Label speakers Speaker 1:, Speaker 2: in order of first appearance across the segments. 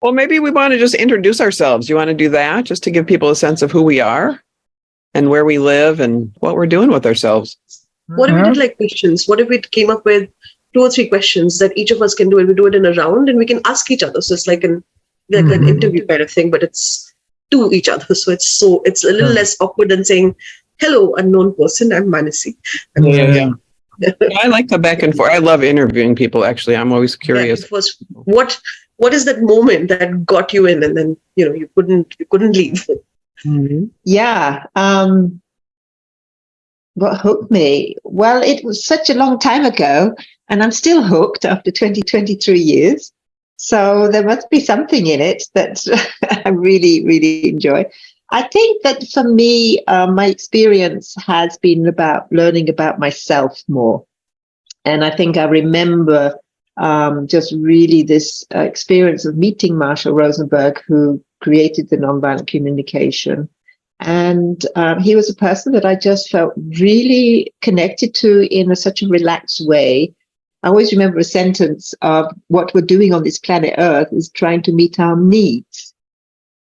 Speaker 1: Well, maybe we want to just introduce ourselves. You want to do that just to give people a sense of who we are and where we live and what we're doing with ourselves?
Speaker 2: What if we did like questions? What if we came up with 2 or 3 questions that each of us can do, and we do it in a round and we can ask each other? So it's like an interview kind of thing, but it's to each other. So it's a little less awkward than saying, "Hello, unknown person, I'm Manasi."
Speaker 1: Yeah. I like the back and forth. I love interviewing people. Actually, I'm always curious.
Speaker 2: First, what is that moment that got you in, and then you couldn't leave?
Speaker 3: Yeah. What hooked me? Well, it was such a long time ago, and I'm still hooked after 23 years. So there must be something in it that I really, really enjoy. I think that for me, my experience has been about learning about myself more. And I think I remember just really this experience of meeting Marshall Rosenberg, who created the nonviolent communication. And he was a person that I just felt really connected to in such a relaxed way. I always remember a sentence of what we're doing on this planet Earth is trying to meet our needs.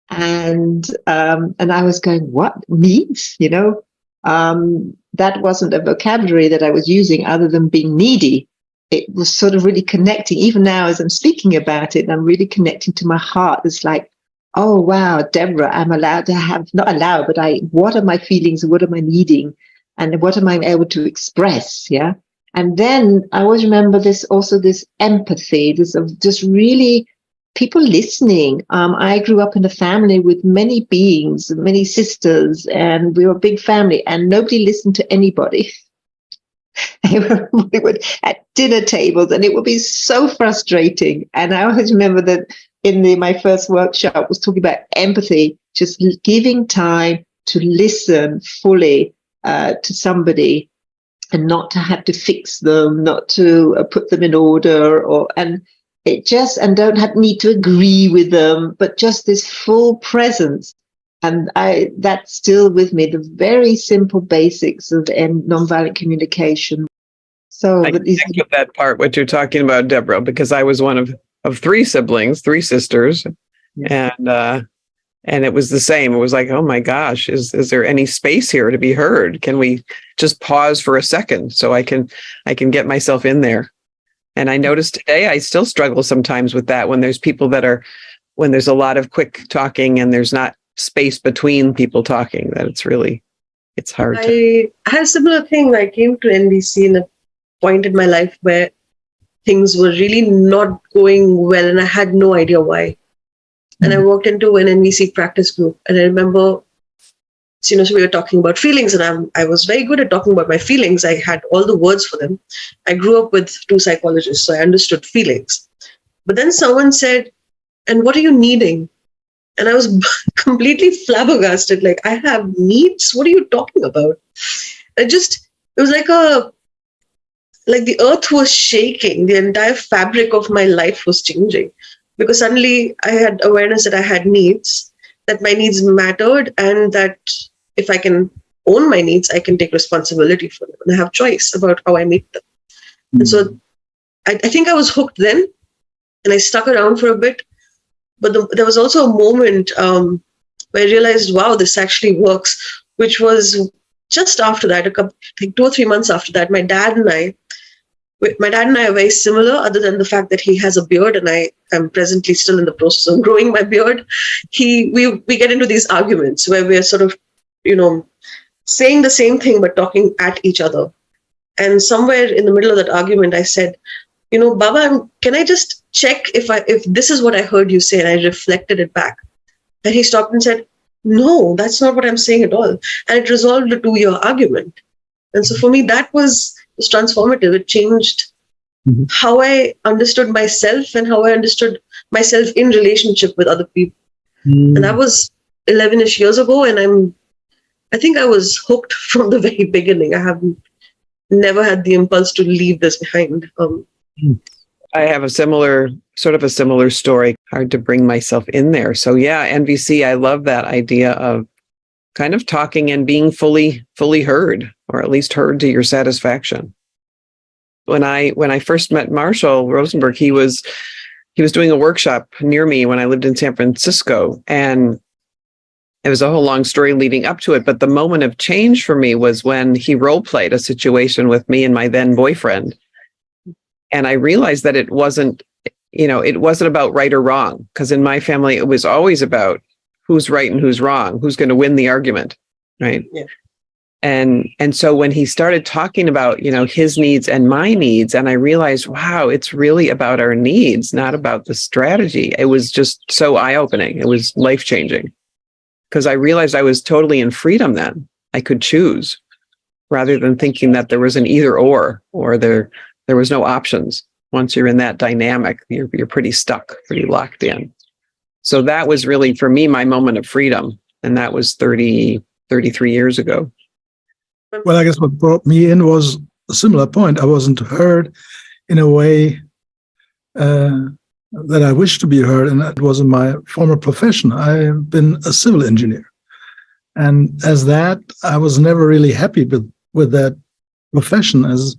Speaker 3: And I was going, what needs? That wasn't a vocabulary that I was using other than being needy. It was sort of really connecting. Even now, as I'm speaking about it, I'm really connecting to my heart. It's like, oh, wow, Deborah, I'm allowed to have, not allowed, but what are my feelings? What am I needing? And what am I able to express? Yeah. And then I always remember this empathy, this of just really people listening. I grew up in a family with many beings, many sisters, and we were a big family, and nobody listened to anybody. We would at dinner tables, and it would be so frustrating. And I always remember that my first workshop was talking about empathy, just giving time to listen fully to somebody, and not to have to fix them, not to put them in order, and don't need to agree with them, but just this full presence. And that's still with me, the very simple basics of nonviolent communication. So
Speaker 1: I connect with that part, what you're talking about, Deborah, because I was one of 3 siblings, 3 sisters, and it was the same. It was like, oh my gosh, is there any space here to be heard? Can we just pause for a second so I can get myself in there? And I noticed today I still struggle sometimes with that when there's people when there's a lot of quick talking and there's not space between people talking, that it's hard.
Speaker 2: I had a similar thing. I came to NVC in a point in my life where things were really not going well, and I had no idea why. And I walked into an NVC practice group, and I remember, so we were talking about feelings, and I was very good at talking about my feelings. I had all the words for them. I grew up with 2 psychologists, so I understood feelings. But then someone said, "And what are you needing?" And I was completely flabbergasted. Like, I have needs? What are you talking about? It was like the earth was shaking. The entire fabric of my life was changing, because suddenly I had awareness that I had needs, that my needs mattered, and that if I can own my needs, I can take responsibility for them, and I have choice about how I meet them. And so I think I was hooked then, and I stuck around for a bit. But there was also a moment where I realized, wow, this actually works, which was just after that, 2 or 3 months after that. My dad and I are very similar, other than the fact that he has a beard, and I am presently still in the process of growing my beard. We get into these arguments where we're sort of, saying the same thing but talking at each other. And somewhere in the middle of that argument, I said, Baba, can I just check if this is what I heard you say? And I reflected it back. And he stopped and said, no, that's not what I'm saying at all. And it resolved a 2-year argument. And so for me, that was transformative. It changed how I understood myself and how I understood myself in relationship with other people. And that was 11-ish years ago. And I think I was hooked from the very beginning. I have never had the impulse to leave this behind.
Speaker 1: I have a similar story. Hard to bring myself in there. So yeah, NVC, I love that idea of kind of talking and being fully heard, or at least heard to your satisfaction. When I first met Marshall Rosenberg, he was he was doing a workshop near me when I lived in San Francisco, and it was a whole long story leading up to it. But the moment of change for me was when he role played a situation with me and my then boyfriend. And I realized that it wasn't about right or wrong, because in my family, it was always about who's right and who's wrong, who's going to win the argument. Right.
Speaker 2: Yeah.
Speaker 1: And so when he started talking about, his needs and my needs, and I realized, wow, it's really about our needs, not about the strategy. It was just so eye-opening. It was life-changing, because I realized I was totally in freedom then. I could choose, rather than thinking that there was an either or there was no options. Once you're in that dynamic, you're pretty stuck, pretty locked in. So that was really, for me, my moment of freedom. And that was 33 years ago.
Speaker 4: Well, I guess what brought me in was a similar point. I wasn't heard in a way that I wished to be heard, and that was in my former profession. I've been a civil engineer. And as that, I was never really happy with that profession. As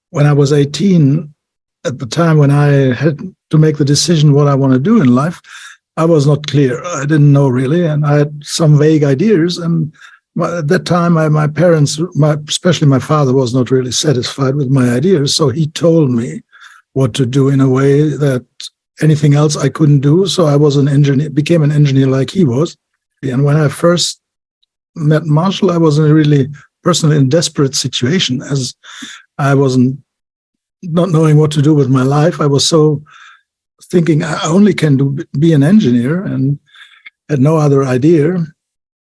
Speaker 4: when I was 18, at the time when I had to make the decision what I want to do in life, I was not clear. I didn't know really, and I had some vague ideas. And at that time, my parents, especially my father, was not really satisfied with my ideas. So he told me what to do in a way that anything else I couldn't do. So I was became an engineer like he was. And when I first met Marshall, I was in a really personally in desperate situation, as I wasn't not knowing what to do with my life. I was so thinking I only can be an engineer and had no other idea.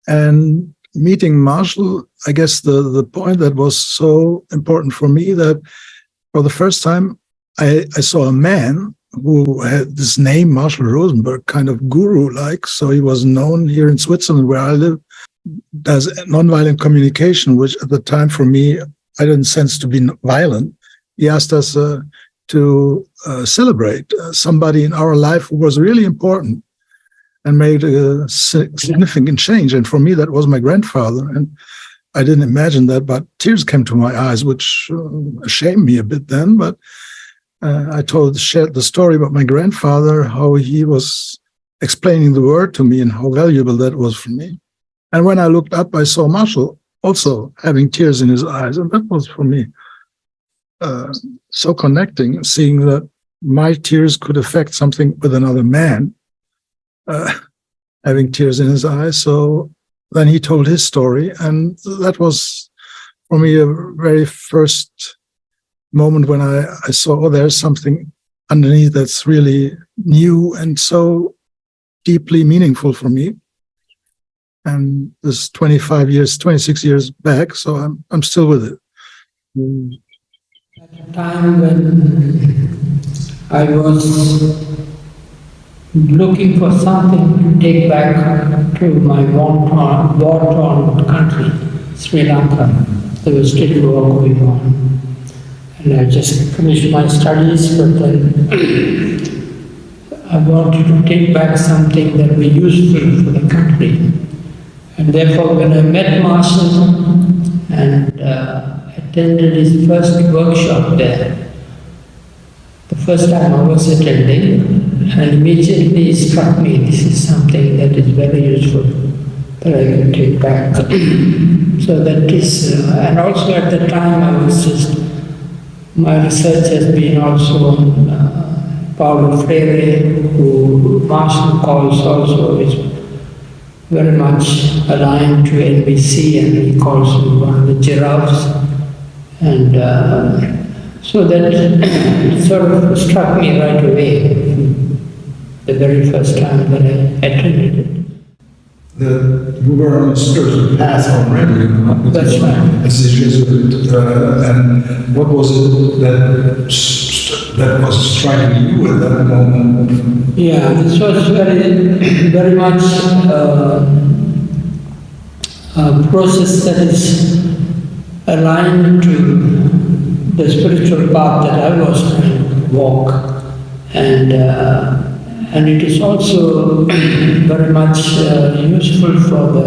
Speaker 4: And meeting Marshall, I guess the point that was so important for me, that for the first time I saw a man who had this name, Marshall Rosenberg, kind of guru-like. So he was known here in Switzerland, where I live, as nonviolent communication, which at the time for me, I didn't sense to be violent. He asked us to celebrate somebody in our life who was really important and made a significant change. And for me, that was my grandfather. And I didn't imagine that, but tears came to my eyes, which shamed me a bit then. But I shared the story about my grandfather, how he was explaining the word to me and how valuable that was for me. And when I looked up, I saw Marshall also having tears in his eyes. And that was for me so connecting, seeing that my tears could affect something with another man, having tears in his eyes. So then he told his story. And that was for me a very first moment when I saw, there's something underneath that's really new and so deeply meaningful for me. And this 26 years back, so I'm still with it.
Speaker 5: At a time when I was looking for something to take back to my war-torn country, Sri Lanka, there was still war going on. And I just finished my studies, but then I wanted to take back something that would be useful for the country. And therefore, when I met Marshall and attended his first workshop there, the first time I was attending, and immediately it struck me, this is something that is very useful, that I can take back. So that is, and also at the time I was just, my research has been also on Paulo Freire, who Marshall calls also is very much aligned to NVC, and he calls him one of the giraffes. And so that sort of struck me right away, the very first time that I attended it.
Speaker 6: You were on a spiritual path already.
Speaker 5: That's right.
Speaker 6: As a Jesuit, and what was it that was striking you at that moment?
Speaker 5: Yeah, this was very much a process that is aligned to the spiritual path that I was trying to walk, and it is also very much useful for the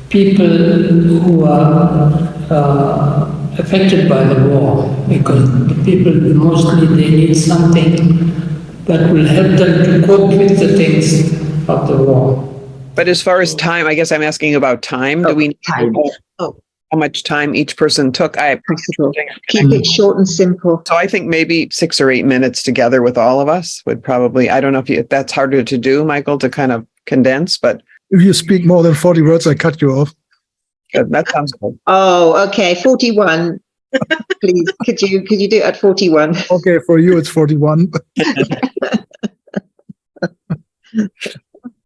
Speaker 5: people who are affected by the war, because the people mostly they need something that will help them to cope with the things of the war.
Speaker 1: But as far as time, I guess I'm asking about time. Do we
Speaker 3: Time.
Speaker 1: know how much time each person took?
Speaker 3: Possible. Keep it short and simple.
Speaker 1: So I think maybe 6 or 8 minutes together with all of us would probably, I don't know if that's harder to do, Michael, to kind of condense, but
Speaker 4: If you speak more than 40 words, I cut you off.
Speaker 1: that sounds good.
Speaker 3: Oh, okay. 41. Please, could you do it at 41?
Speaker 4: Okay, for you, it's 41.